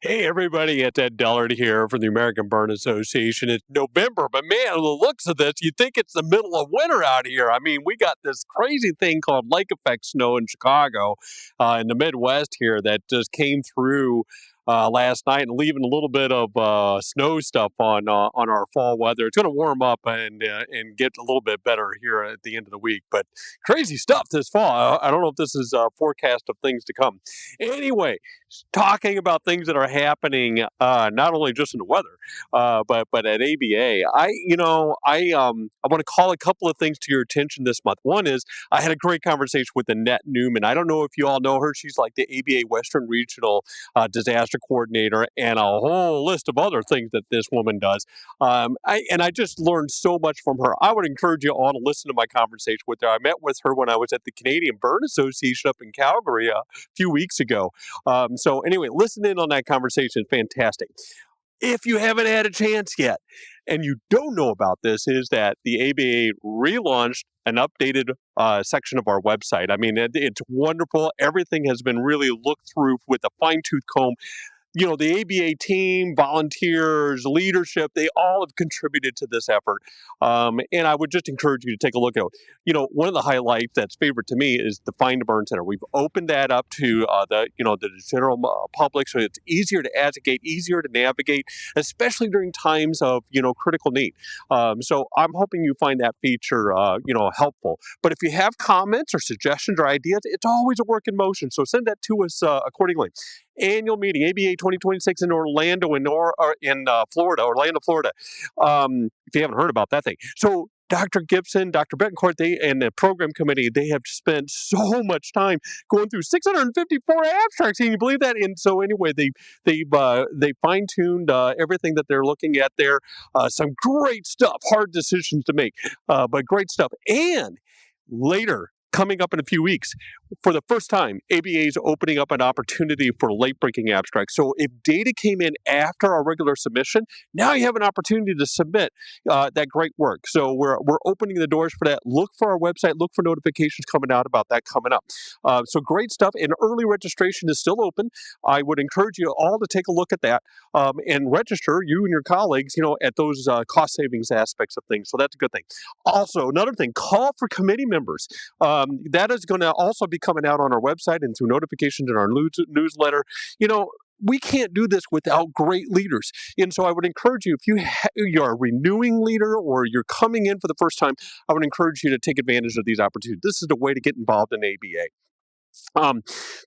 Hey everybody, it's Ed Dellard here from the American Burn Association. It's November, but man, on the looks of this, you think it's the middle of winter out here. I mean, we got this crazy thing called lake effect snow in Chicago, in the Midwest here that just came through last night and leaving a little bit of snow stuff on our fall weather. It's going to warm up and get a little bit better here at the end of the week, but crazy stuff this fall. I don't know if this is a forecast of things to come. Anyway, talking about things that are happening, not only just in the weather, but at ABA. I want to call a couple of things to your attention this month. One is I had a great conversation with Annette Newman. I don't know if you all know her. She's like the ABA Western Regional Disaster Coordinator, and a whole list of other things that this woman does. I just learned so much from her. I would encourage you all to listen to my conversation with her. I met with her when I was at the Canadian Burn Association up in Calgary a few weeks ago. So anyway, listen in on that conversation. Fantastic. If you haven't had a chance yet, and you don't know about this, is that the ABA relaunched an updated section of our website. I mean, it's wonderful. Everything has been really looked through with a fine-tooth comb. The ABA team, volunteers, leadership, they all have contributed to this effort. And I would just encourage you to take a look at it. One of the highlights that's favorite to me is the Find a Burn Center. We've opened that up to the general public, so it's easier to advocate, easier to navigate, especially during times of, critical need. So I'm hoping you find that feature, helpful. But if you have comments or suggestions or ideas, it's always a work in motion. So send that to us accordingly. Annual meeting, ABA 2026 in Orlando, Florida, Orlando, Florida. If you haven't heard about that thing. So Dr. Gibson, Dr. Betancourt, and the program committee, they have spent so much time going through 654 abstracts. Can you believe that? And so anyway, they fine-tuned everything that they're looking at there. Some great stuff, hard decisions to make, but great stuff. And later, coming up in a few weeks, for the first time, ABA is opening up an opportunity for late-breaking abstracts. So if data came in after our regular submission, now you have an opportunity to submit that great work. So we're opening the doors for that. Look for our website. Look for notifications coming out about that coming up. So great stuff. And early registration is still open. I would encourage you all to take a look at that and register, you and your colleagues, at those cost savings aspects of things. So that's a good thing. Also, another thing, call for committee members. That is going to also be coming out on our website and through notifications in our newsletter. We can't do this without great leaders. And so I would encourage you, if you're a renewing leader or you're coming in for the first time, I would encourage you to take advantage of these opportunities. This is the way to get involved in ABA.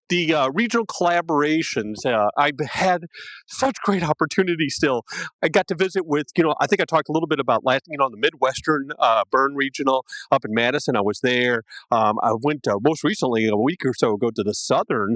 The regional collaborations, I've had such great opportunities still. I got to visit with, I think I talked a little bit about last, the Midwestern Burn Regional up in Madison. I was there. I went most recently, a week or so ago, to the Southern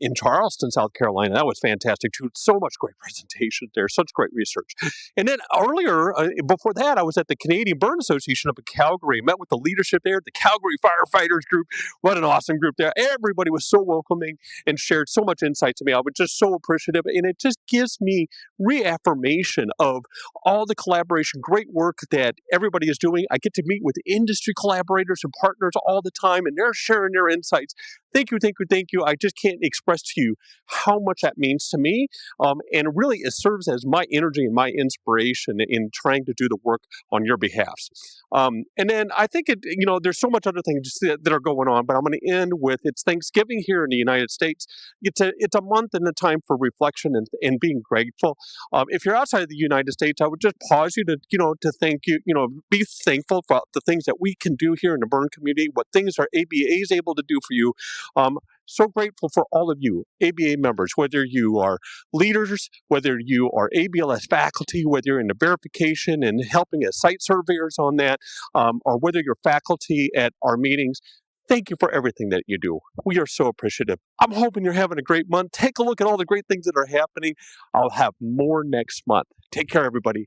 in Charleston, South Carolina. That was fantastic too. So much great presentation there, such great research. And then earlier, before that, I was at the Canadian Burn Association up in Calgary, met with the leadership there, the Calgary Firefighters Group. What an awesome group there. Everybody was so welcoming and shared so much insight to me. I was just so appreciative. And it just gives me reaffirmation of all the collaboration, great work that everybody is doing. I get to meet with industry collaborators and partners all the time, and they're sharing their insights. Thank you, thank you, thank you. I just can't express to you how much that means to me. And really, it serves as my energy and my inspiration in trying to do the work on your behalf. And then I think there's so much other things that are going on, but I'm going to end with it's Thanksgiving here in the United States. It's a month and a time for reflection and being grateful. If you're outside of the United States, I would just pause you to thank you. Be thankful for the things that we can do here in the burn community, what things our ABA is able to do for you. So grateful for all of you, ABA members, whether you are leaders, whether you are ABLS faculty, whether you're in the verification and helping as site surveyors on that, or whether you're faculty at our meetings. Thank you for everything that you do. We are so appreciative. I'm hoping you're having a great month. Take a look at all the great things that are happening. I'll have more next month. Take care, everybody.